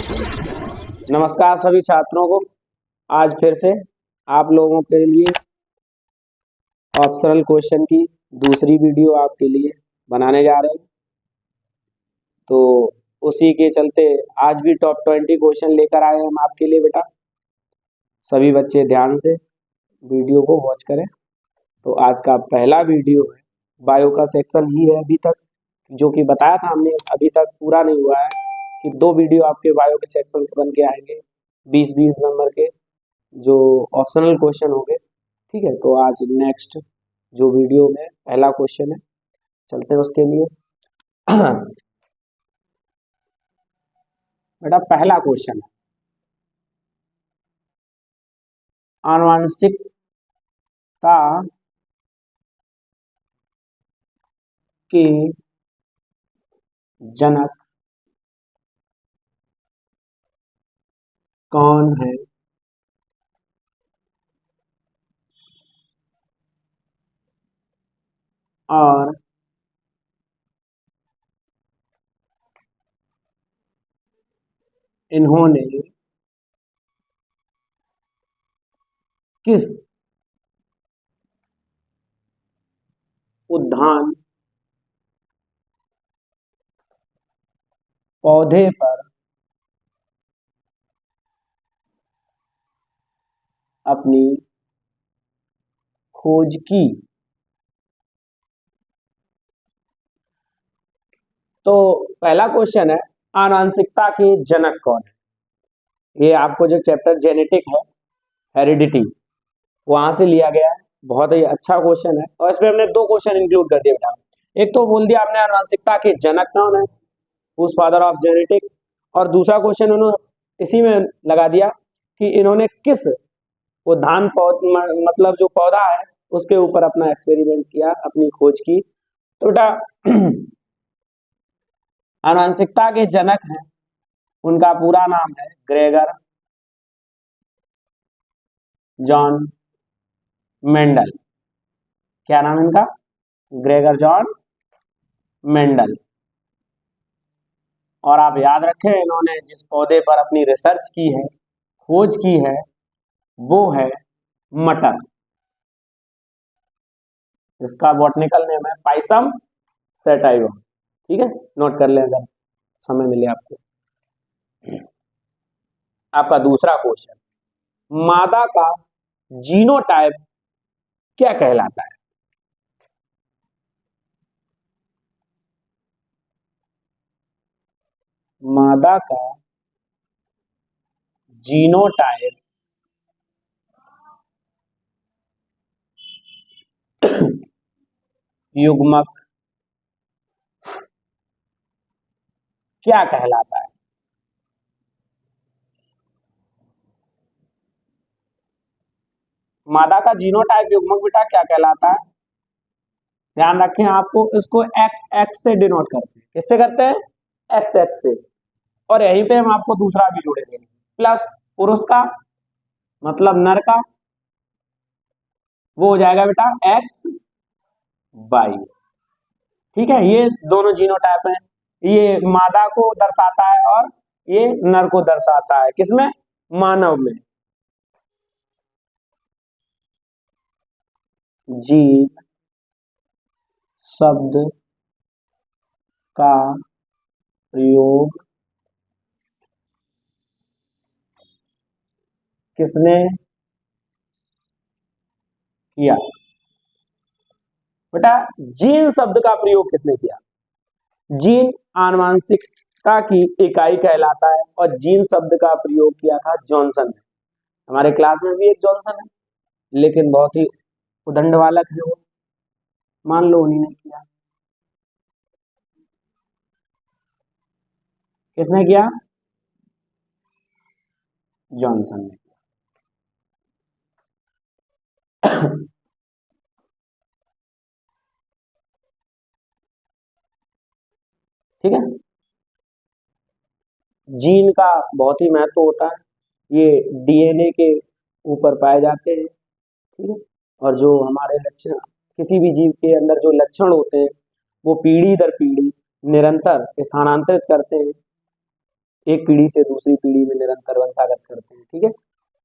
नमस्कार सभी छात्रों को। आज फिर से आप लोगों के लिए ऑप्शनल क्वेश्चन की दूसरी वीडियो आपके लिए बनाने जा रहे हैं। तो उसी के चलते आज भी टॉप 20 क्वेश्चन लेकर आए हैं हम आपके लिए बेटा। सभी बच्चे ध्यान से वीडियो को वॉच करें। तो आज का पहला वीडियो है, बायो का सेक्शन ही है अभी तक, जो कि बताया था हमने, अभी तक पूरा नहीं हुआ है कि 2 वीडियो आपके बायो के सेक्शन से बन के आएंगे 20-20 नंबर के, जो ऑप्शनल क्वेश्चन होंगे। ठीक है, तो आज नेक्स्ट जो वीडियो में पहला क्वेश्चन है, चलते हैं उसके लिए। बेटा पहला क्वेश्चन है, आनुवंशिकता के जनक कौन है? और इन्होंने किस उद्यान पौधे पर अपनी खोज की? तो पहला क्वेश्चन है, आनुवंशिकता के जनक कौन है? ये आपको जो चैप्टर जेनेटिक है, हेरिडिटी, वहां से लिया गया है। बहुत ही अच्छा क्वेश्चन है और इसमें हमने 2 क्वेश्चन इंक्लूड कर दिए बेटा। एक तो बोल दिया आपने आनुवंशिकता के जनक कौन है, हुज फादर ऑफ जेनेटिक, और दूसरा क्वेश्चन उन्होंने इसी में लगा दिया कि इन्होंने किस उद्यान मतलब जो पौधा है उसके ऊपर अपना एक्सपेरिमेंट किया, अपनी खोज की। तो बेटा आनुवंशिकता के जनक हैं, उनका पूरा नाम है ग्रेगर जॉन मेंडल। क्या नाम है इनका? Gregor John Mendel. और आप याद रखें, इन्होंने जिस पौधे पर अपनी रिसर्च की है, खोज की है, वो है मटर। इसका बॉटनिकल नेम है पाइसम सैटाइवा। ठीक है, नोट कर लें अगर समय मिले आपको। आपका दूसरा क्वेश्चन, मादा का जीनोटाइप क्या कहलाता है? मादा का जीनोटाइप युग्मक क्या कहलाता है? मादा का जीनोटाइप युग्मक बेटा क्या कहलाता है? ध्यान रखें, आपको इसको एक्स एक्स से डिनोट करते हैं। किससे करते हैं? एक्स एक्स से। और यहीं पे हम आपको दूसरा भी जोड़े देंगे, प्लस पुरुष का मतलब नर का, वो हो जाएगा बेटा एक्स वाई। ठीक है, ये दोनों जीनोटाइप हैं, ये मादा को दर्शाता है और ये नर को दर्शाता है। किसमें? मानव में। जीन शब्द का प्रयोग किसने किया? बेटा जीन शब्द का प्रयोग किसने किया? जीन आनुवंशिकता की इकाई कहलाता है और जीन शब्द का प्रयोग किया था जॉनसन ने। हमारे क्लास में भी एक जॉनसन है, लेकिन बहुत ही उदंड बालक है वो, मान लो उन्हीं ने किया। किसने किया? जॉनसन ने। ठीक है, जीन का बहुत ही महत्व होता है, ये डीएनए के ऊपर पाए जाते हैं। ठीक है, और जो हमारे लक्षण, किसी भी जीव के अंदर जो लक्षण होते हैं, वो पीढ़ी दर पीढ़ी निरंतर स्थानांतरित करते हैं एक पीढ़ी से दूसरी पीढ़ी में निरंतर वंशागत करते हैं, ठीक है,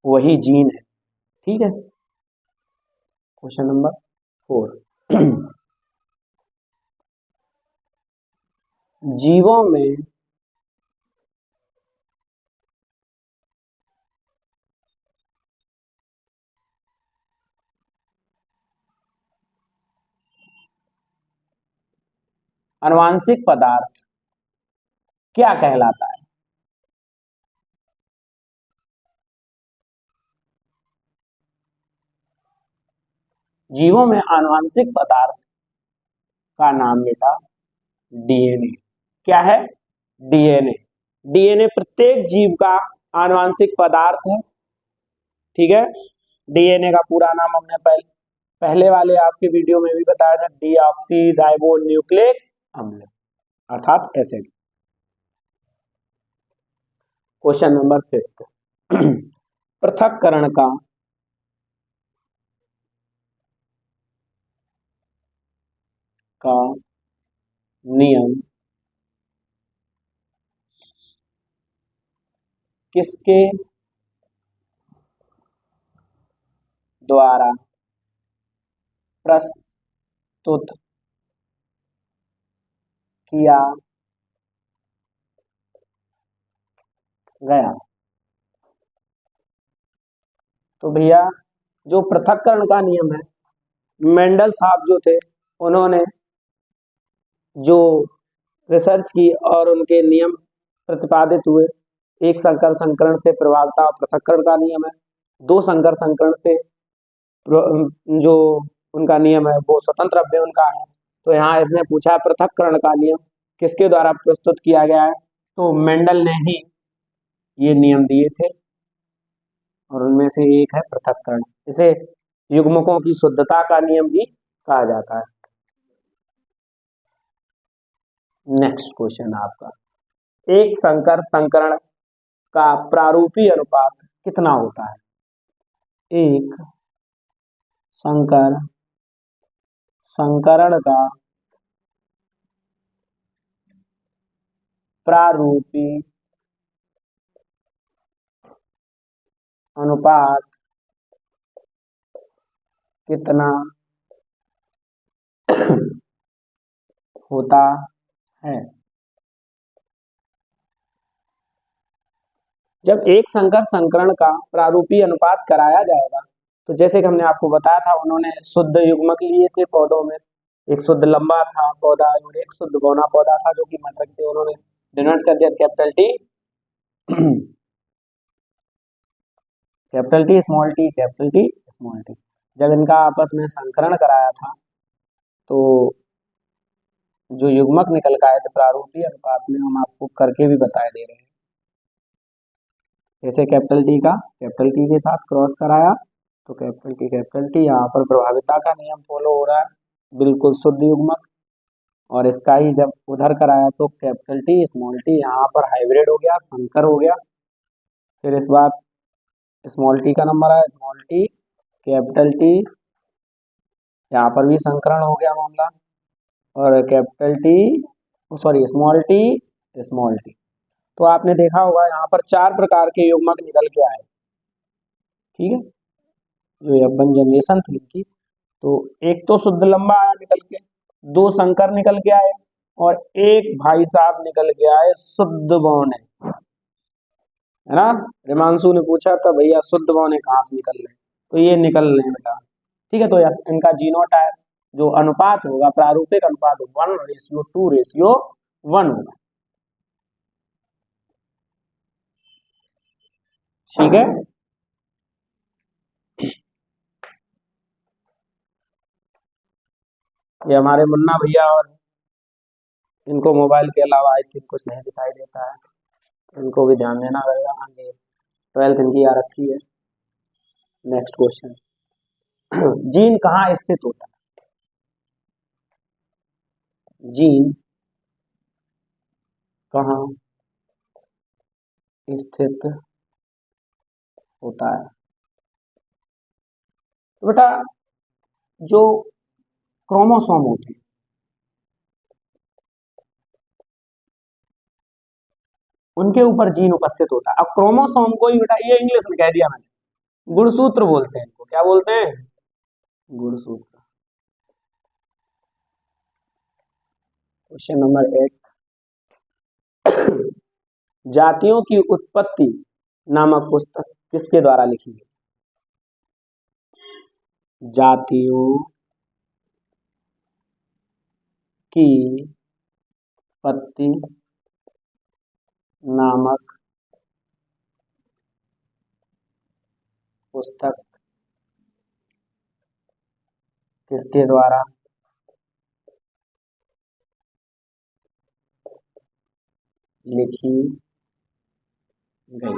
वही जीन है, ठीक है। Question number 4। जीवों में आनुवांशिक पदार्थ क्या कहलाता है? जीवों में आनुवांशिक पदार्थ का नाम बेटा डीएनए। क्या है? डीएनए। डीएनए प्रत्येक जीव का आनुवांशिक पदार्थ है, ठीक है। डीएनए का पूरा नाम हमने पहले वाले आपके वीडियो में भी बताया था, डीऑक्सी राइबो न्यूक्लिक अम्ल अर्थात एसिड। Question number 5। पृथक्करण का नियम किसके द्वारा प्रस्तुत किया गया? तो भैया जो पृथक्करण का नियम है, मेंडल साहब जो थे उन्होंने जो रिसर्च की और उनके नियम प्रतिपादित हुए। एक संकर संकरण से प्रभावता और पृथक्करण का नियम है, दो संकर संकरण से जो उनका नियम है वो स्वतंत्र अवयवन का है। तो यहाँ इसने पूछा है पृथक्करण का नियम किसके द्वारा प्रस्तुत किया गया है, तो मेंडल ने ही ये नियम दिए थे और उनमें से एक है पृथक्करण। इसे युग्मकों की शुद्धता का नियम भी कहा जाता है। नेक्स्ट क्वेश्चन आपका, एक संकर संकरण का प्रारूपी अनुपात कितना होता है? एक संकर संकरण का प्रारूपी अनुपात कितना होता है? जब एक संकर संकरण का प्रारूपी अनुपात कराया जाएगा तो जैसे कि हमने आपको बताया था, उन्होंने शुद्ध युग्मक लिए थे पौधों में, एक शुद्ध लंबा था पौधा और एक शुद्ध बौना पौधा था जो कि मटक थे, उन्होंने डिनोट कर दिया capital T capital T small T, capital T small T. जब इनका आपस में संकरण कराया था तो जो युग्मक निकल के आए थे प्रारूपी अनुपात में, हम आपको करके भी बताए दे रहे हैं। जैसे कैपिटल टी का कैपिटल टी के साथ क्रॉस कराया तो कैपिटल टी यहाँ पर प्रभाविता का नियम फॉलो हो रहा है, बिल्कुल शुद्ध युग्मक। और इसका ही जब उधर कराया तो कैपिटल टी स्मॉल टी यहाँ पर हाइब्रिड हो गया, संकर हो गया। फिर इस बार स्मॉल टी का नंबर आया, स्मॉल टी कैपिटल टी, यहाँ पर भी संकरण हो गया मामला, और capital T sorry small T. तो आपने देखा होगा यहाँ पर 4 प्रकार के युग्मक निकल के आए, ठीक है, जो यवन जनरेशन थी इनकी। तो एक तो शुद्ध लंबा आया निकल के, 2 संकर निकल के आए और एक भाई साहब निकल के आए शुद्ध बौने, है ना। हिमांशु ने पूछा था भैया शुद्ध बौने कहाँ से निकल रहे, तो ये निकल रहे हैं बेटा, ठीक है। तो इनका जीनोटाइप जो अनुपात होगा प्रारूपिक अनुपात 1:2:1 होगा, ठीक है। ये हमारे मुन्ना भैया और इनको मोबाइल के अलावा आई थिंक कुछ नहीं दिखाई देता है, इनको भी ध्यान देना रहेगा, आगे 12th इनकी आ रखी है। नेक्स्ट क्वेश्चन, जीन कहाँ स्थित होता है? जीन कहाँ स्थित होता है? तो बेटा जो क्रोमोसोम होते हैं उनके ऊपर जीन उपस्थित होता है। अब क्रोमोसोम को ही बेटा, ये इंग्लिश में कह दिया मैंने, गुणसूत्र बोलते हैं इनको। क्या बोलते हैं? गुणसूत्र। क्वेश्चन नंबर 8, जातियों की उत्पत्ति नामक पुस्तक किसके द्वारा लिखी गई? जातियों की उत्पत्ति नामक पुस्तक किसके द्वारा लिखी गई?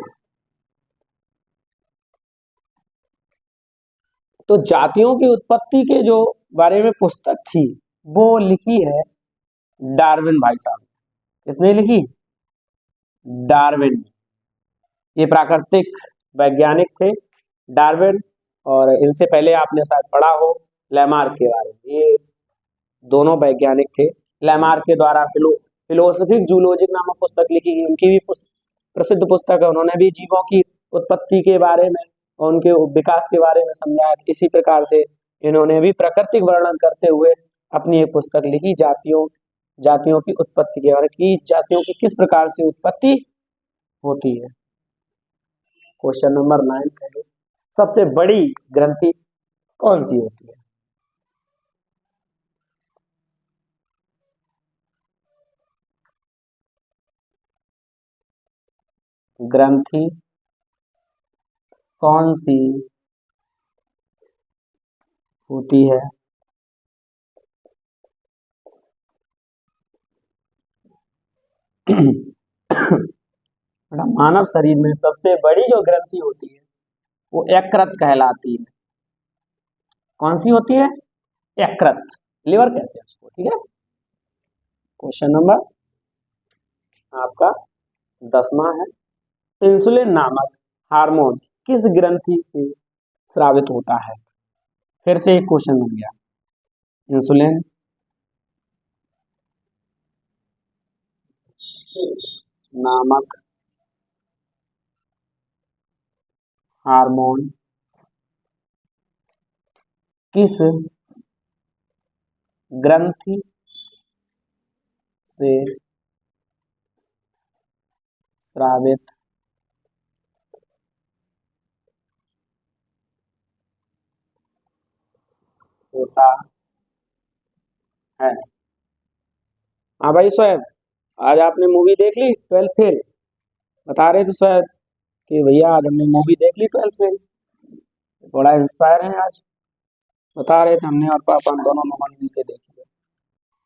तो जातियों की उत्पत्ति के जो बारे में पुस्तक थी वो लिखी है डार्विन भाई साहब। किसने लिखी? डार्विन। ये प्राकृतिक वैज्ञानिक थे डार्विन, और इनसे पहले आपने शायद पढ़ा हो लैमार्क के बारे में। ये दोनों वैज्ञानिक थे। लैमार्क के द्वारा फिलोसफिक जूलॉजिक नामक पुस्तक लिखी गई, उनकी भी प्रसिद्ध पुस्तक है। उन्होंने भी जीवों की उत्पत्ति के बारे में और उनके विकास के बारे में समझाया। इसी प्रकार से इन्होंने भी प्राकृतिक वर्णन करते हुए अपनी एक पुस्तक लिखी, जातियों की उत्पत्ति के बारे में, जातियों की किस प्रकार से उत्पत्ति होती है। क्वेश्चन नंबर 9 है, सबसे बड़ी ग्रंथि कौन सी होती है? ग्रंथि कौन सी होती है? मानव शरीर में सबसे बड़ी जो ग्रंथि होती है वो यकृत कहलाती है। कौन सी होती है? यकृत, लिवर कहते हैं उसको। ठीक है। क्वेश्चन नंबर आपका 10वां है, इंसुलिन नामक हार्मोन किस ग्रंथि से स्रावित होता है? फिर से एक क्वेश्चन बन गया। इंसुलिन नामक हार्मोन किस ग्रंथि से स्रावित होता है? हाँ भाई शोएब, आज आपने मूवी देख ली 12th फेल? बता रहे थे शोएब कि भैया आज हमने मूवी देख ली 12th फेल, बड़ा इंस्पायर है आज। बता रहे थे हमने और पापा दोनों लोगों ने मिलकर देखी है।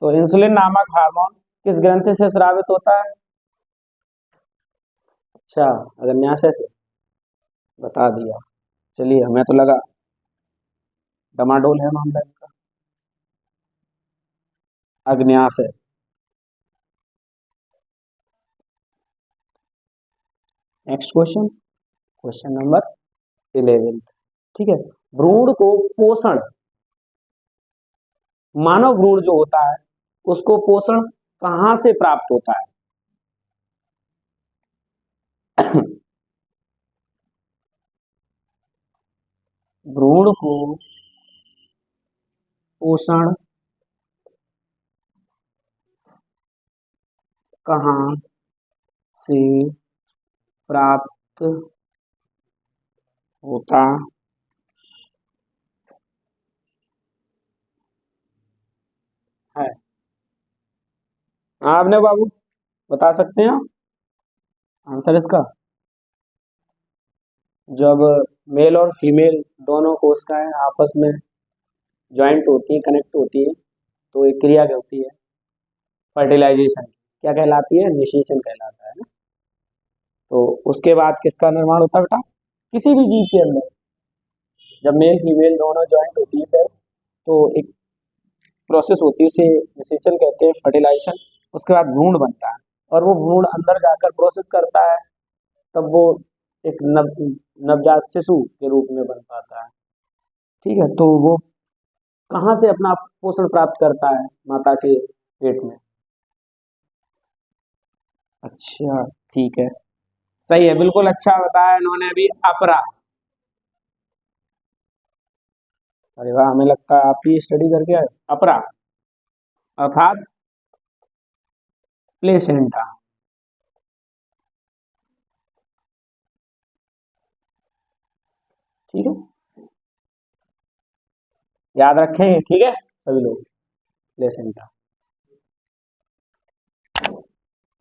तो इंसुलिन नामक हार्मोन किस ग्रंथि से स्रावित होता है? अच्छा, अग्न्याशय से। बता दिया। चलिए, हमें तो लगा डमाडोल है मामला इनका। अग्न्याशय से। Next question, question number 11। ठीक है। भ्रूण को पोषण, मानव भ्रूण जो होता है उसको पोषण कहां से प्राप्त होता है? भ्रूण को पोषण कहां से प्राप्त होता है? हाँ आपने बाबू बता सकते हैं आंसर इसका? जब मेल और फीमेल दोनों कोशिकाएं आपस में ज्वाइंट होती है, कनेक्ट होती है, तो एक क्रिया होती है फर्टिलाइजेशन। क्या कहलाती है? निषेचन कहलाता है ना। तो उसके बाद किसका निर्माण होता है बेटा? किसी भी जीव के अंदर जब मेल फीमेल दोनों ज्वाइंट होती है सेल्स, तो एक प्रोसेस होती है, उसे निषेचन कहते हैं, फर्टिलाइजेशन। उसके बाद भ्रूण बनता है और वो भ्रूण अंदर जाकर प्रोसेस करता है, तब वो एक नवजात शिशु के रूप में बन पाता है। ठीक है। तो वो कहाँ से अपना पोषण प्राप्त करता है? माता के पेट में। अच्छा ठीक है, सही है, बिल्कुल अच्छा बताया इन्होंने भी, अपरा। अरे वाह, हमें लगता है आप ही स्टडी करके आए। अपरा अर्थात प्लेसेंटा। ठीक है, याद रखेंगे, ठीक है सभी लोग, प्लेसेंटा।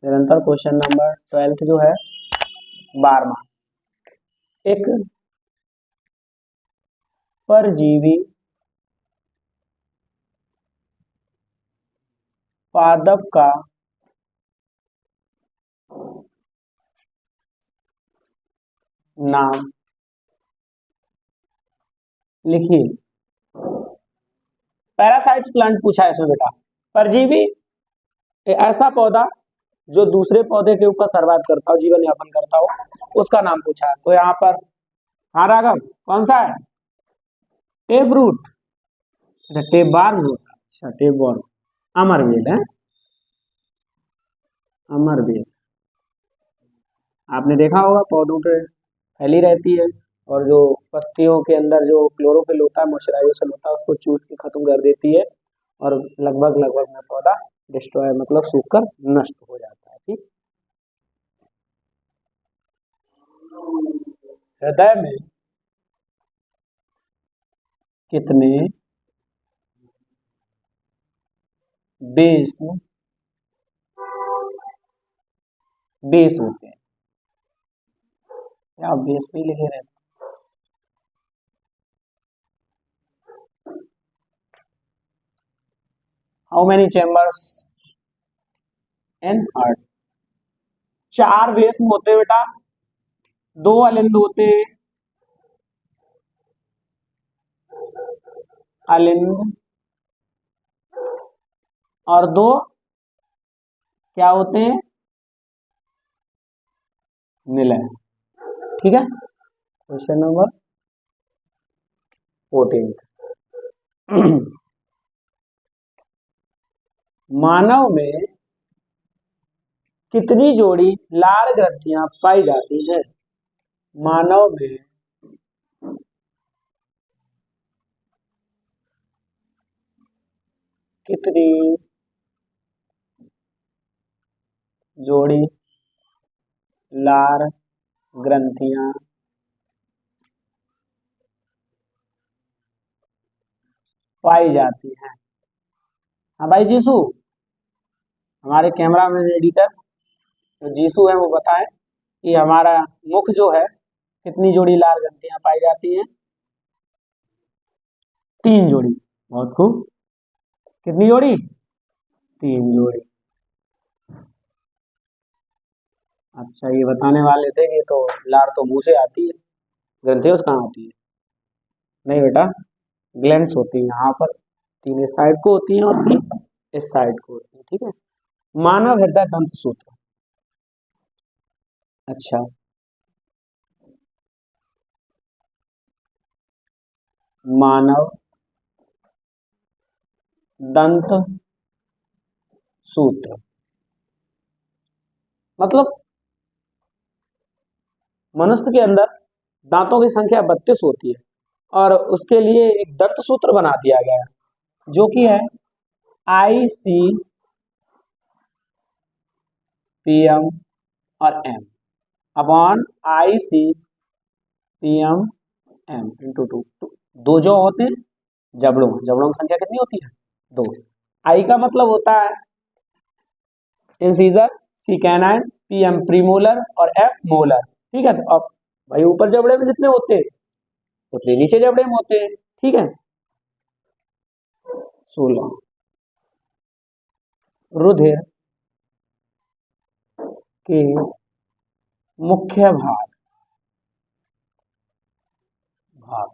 निरंतर क्वेश्चन नंबर 12 जो है, 12वां। एक परजीवी पादप का नाम लिखिए। पैरासाइट्स प्लांट पूछा है इसमें बेटा। परजीवी ऐसा पौधा जो दूसरे पौधे के ऊपर सर्वाइव करता हो, जीवन यापन करता हो, उसका नाम पूछा है। तो यहाँ पर, हाँ राघव, कौन सा है? टेप रूट, अच्छा टेप बार में होता है, अच्छा टेप बॉर्म। अमरवेल है, अमरवेल। आपने देखा होगा पौधों पे फैली रहती है, और जो पत्तियों के अंदर जो क्लोरोफिल होता है, मॉइस्चराइजेशन होता है, उसको चूस के खत्म कर देती है, और लगभग लगभग में पौधा डिस्ट्रॉय, मतलब सूखकर नष्ट हो जाता है। ठीक, हृदय में कितने बेस बेस होते हैं? क्या बेस पे ही लिखे रहते हैं? How many chambers in heart? 4 base में होते हैं बेटा, 2 अलिंद होते हैं, अलिंद, और 2 क्या होते हैं? निलय। ठीक है, क्वेश्चन नंबर 14। मानव में कितनी जोड़ी लार ग्रंथियां पाई जाती हैं? मानव में कितनी जोड़ी लार ग्रंथियां पाई जाती हैं? हाँ भाई जीसू, हमारे कैमरा मैन एडिटर जो जीसू है वो बताएं कि हमारा मुख जो है, कितनी जोड़ी लार ग्रंथियां पाई जाती हैं? 3 जोड़ी। बहुत खूब, कितनी जोड़ी? 3 जोड़ी। अच्छा, ये बताने वाले थे कि तो लार तो मुंह से आती है, ग्रंथियों से कहाँ आती है? नहीं बेटा, ग्लैंड्स होती है यहाँ पर, 3 इस साइड को होती हैं और 3 इस साइड को होती है। ठीक है, मानव हृदय तंत्र सूत्र। अच्छा, मानव दंत सूत्र मतलब मनुष्य के अंदर दांतों की संख्या 32 होती है, और उसके लिए एक दंत सूत्र बना दिया गया है, जो कि है ICPM और M अपॉन ICPM इंटू 2। दो जो होते हैं जबड़ों, जबड़ों की संख्या कितनी होती है? 2। आई का मतलब होता है इंसीजर, सी कैनाइन, PM प्रीमोलर और F मोलर। ठीक है, तो अब भाई ऊपर जबड़े में जितने होते हैं उतने नीचे जबड़े में होते हैं। ठीक है, 16। रुधिर के मुख्य भाग भाग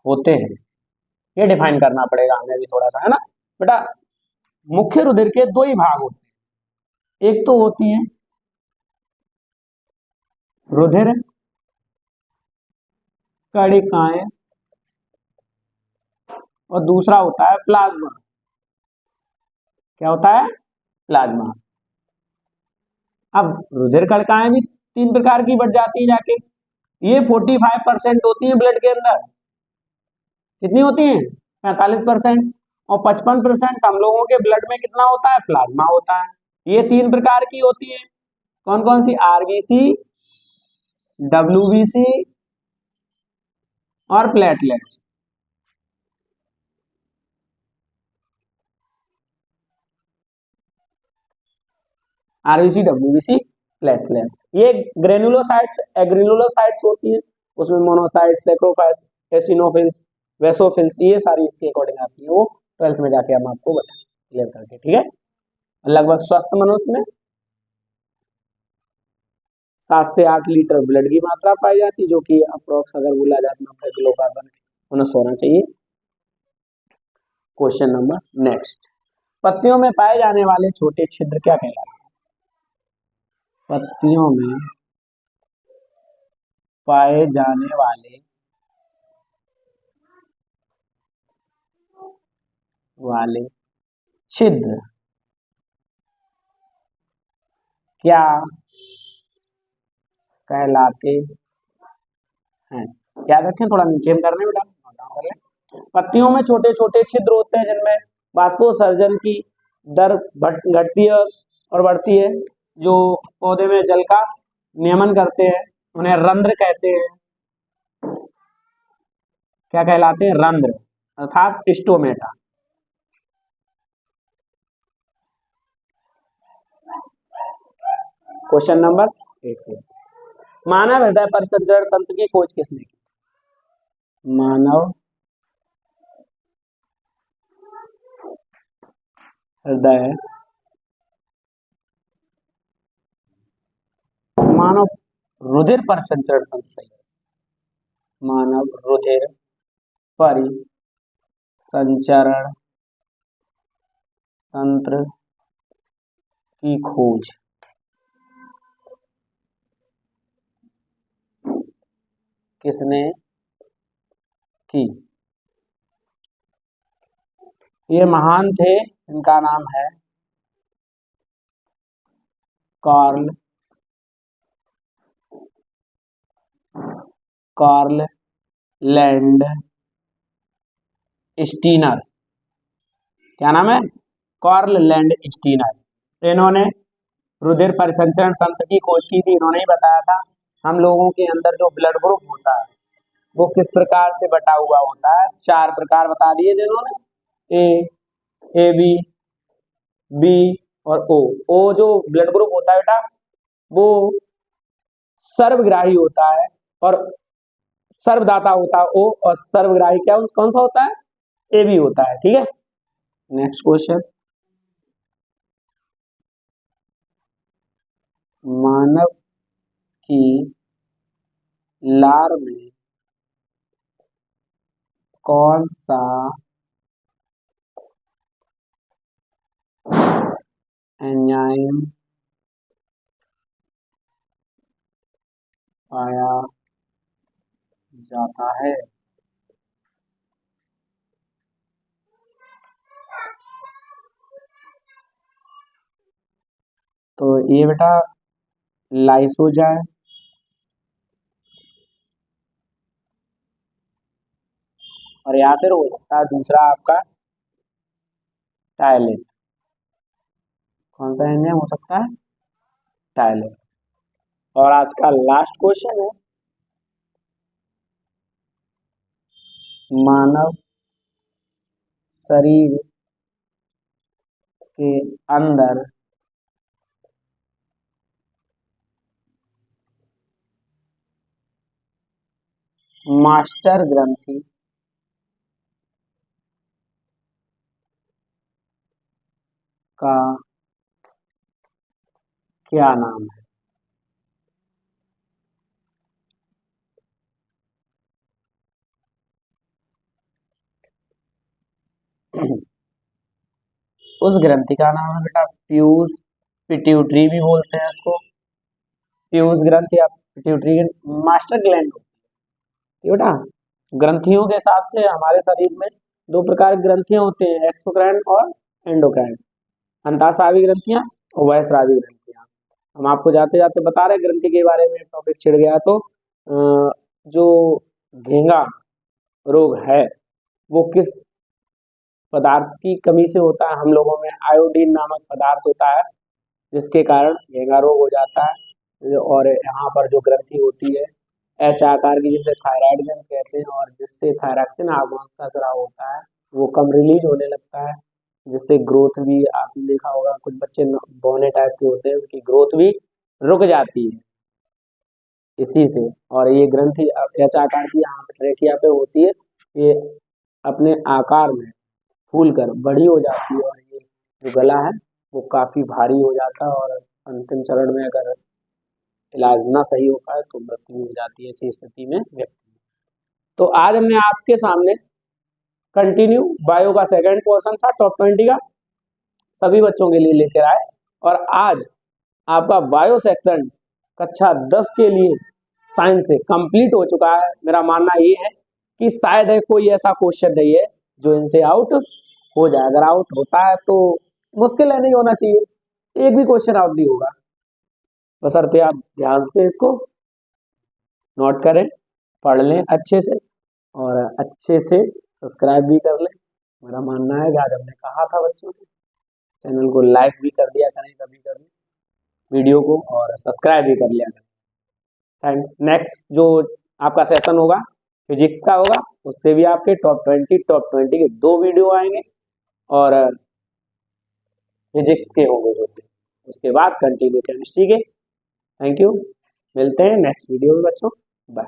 होते हैं, ये डिफाइन करना पड़ेगा हमें भी थोड़ा सा, है ना बेटा? मुख्य रुधिर के 2 ही भाग होते हैं, एक तो होती है रुधिर कणिकाएं, और दूसरा होता है प्लाज्मा। क्या होता है? प्लाज्मा। अब रुधिर कणिकाएं भी 3 प्रकार की बढ़ जाती है जाके। ये 45% होती है ब्लड के अंदर। कितनी होती है? 45%। और 55% हम लोगों के ब्लड में कितना होता है? प्लाज्मा होता है। ये 3 प्रकार की होती है। कौन कौन सी? आरबीसी, डब्ल्यूबीसी और प्लेटलेट्स। RBC, WBC, platelet. ये ग्रेनुलोसाइट्स, एग्रेनुलोसाइट्स होती है। उसमें मोनोसाइट्स, सैक्रोफाइट्स, एसिनोफिल्स, वेसोफिल्स, ये सारी इसके अकॉर्डिंग आती है। वो 12th में जाके हम आपको बताएं क्लियर करके, ठीक है। लगभग स्वस्थ मनुष्य में 7 से 8 लीटर ब्लड की मात्रा पाई जाती है, जो कि अप्रोक्स अगर बोला जाए 90 किलो कार्बन मनुष्य होना चाहिए। Question number next. पत्तियों में पाए जाने वाले छोटे छिद्र क्या कहलाते हैं? पत्तियों में पाए जाने वाले छिद्र क्या कहलाते हैं? याद रखें, थोड़ा नीचे हम करने बेटा, कर लें। पत्तियों में छोटे छोटे छिद्र होते हैं जिनमें बाष्पोत्सर्जन की दर घटती है और बढ़ती है। जो पौधे में जल का नियमन करते हैं उन्हें रंध्र कहते हैं। क्या कहलाते हैं? रंध्र, अर्थात स्टोमेटा। Question number 8। मानव हृदय परिसंचरण तंत्र की खोज किसने की? मानव हृदय मानव रुधिर परिसंचरण तंत्र, सही। मानव रुधिर परिसंचरण तंत्र की खोज किसने की? ये महान थे, इनका नाम है कार्ल लैंड स्टीनर। क्या नाम है? Karl Landsteiner. इन्होंने रुधिर परिसंचरण तंत्र की खोज की थी। इन्होंने ही बताया था हम लोगों के अंदर जो ब्लड ग्रुप होता है वो किस प्रकार से बटा हुआ होता है। 4 प्रकार बता दिए थे इन्होंने, ए बी, बी और ओ। ओ जो ब्लड ग्रुप होता है बेटा वो सर्वग्राही होता है और सर्वदाता होता है ओ, और सर्वग्राही क्या कौन सा होता है? ए बी होता है, ठीक है। Next question. मानव की लार में कौन सा एंजाइम पाया जाता है? तो ये बेटा लाइसोजाइम, और या फिर हो सकता है दूसरा आपका टायलेट। कौन सा एंजाइम हो सकता है? टायलेट। और आज का लास्ट क्वेश्चन है, मानव शरीर के अंदर मास्टर ग्रंथि का क्या नाम है? उस ग्रंथि का नाम है बेटा प्यूस पिट्यूटरी भी बोलते हैं इसको। प्यूस ग्रंथि या पिट्यूटरी मास्टर ग्लैंड बेटा। ग्रंथियों के हिसाब से हमारे शरीर में 2 प्रकार की ग्रंथियां होती हैं, एक्सोक्राइन और एंडोक्राइन। अंतःस्रावी ग्रंथियां और बहिःस्रावी ग्रंथियां। हम आपको जाते जाते बता रहे ग्रंथि के बारे में, टॉपिक छिड़ गया तो जो घेंगा रोग है वो किस पदार्थ की कमी से होता है? हम लोगों में आयोडीन नामक पदार्थ होता है जिसके कारण घेंगा रोग हो जाता है। और यहाँ पर जो ग्रंथि होती है एच आकार की, जिसे थायराइड ग्रंथि कहते हैं, और जिससे थायरॉक्सिन हार्मोन का स्राव होता है वो कम रिलीज होने लगता है, जिससे ग्रोथ भी आपने देखा होगा कुछ बच्चे बौने टाइप के होते हैं, उनकी ग्रोथ भी रुक जाती है इसी से। और ये ग्रंथि एच आकार की यहाँ पे ट्रेकिया पे होती है, ये अपने आकार में फूल कर बड़ी हो जाती है और ये जो गला है वो काफी भारी हो जाता है और अंतिम चरण में अगर इलाज ना सही हो पाए तो मृत्यु हो जाती है ऐसी स्थिति में व्यक्ति। तो आज हमने आपके सामने कंटिन्यू बायो का सेकंड पोर्शन था टॉप 20 का, सभी बच्चों के लिए लेकर आए। और आज आपका बायो सेक्शन कक्षा 10 के लिए साइंस से कंप्लीट हो चुका है। मेरा मानना ये है कि शायद है कोई ऐसा क्वेश्चन नहीं है जो इनसे आउट हो जाए। अगर आउट होता है तो मुश्किल है, नहीं होना चाहिए, एक भी क्वेश्चन आउट नहीं होगा, बशर्ते आप ध्यान से इसको नोट करें, पढ़ लें अच्छे से और अच्छे से सब्सक्राइब भी कर लें। मेरा मानना है कि आज हमने कहा था बच्चों से चैनल को लाइक भी कर दिया करें कभी कभी वीडियो को, और सब्सक्राइब भी कर लिया करें। थैंक्स। नेक्स्ट जो आपका सेशन होगा फिजिक्स का होगा, उससे भी आपके टॉप 20 के 2 वीडियो आएंगे और फिजिक्स के होंगे जो, उसके बाद कंटिन्यू केमिस्ट्री के। थैंक यू, मिलते हैं नेक्स्ट वीडियो में बच्चों, बाय।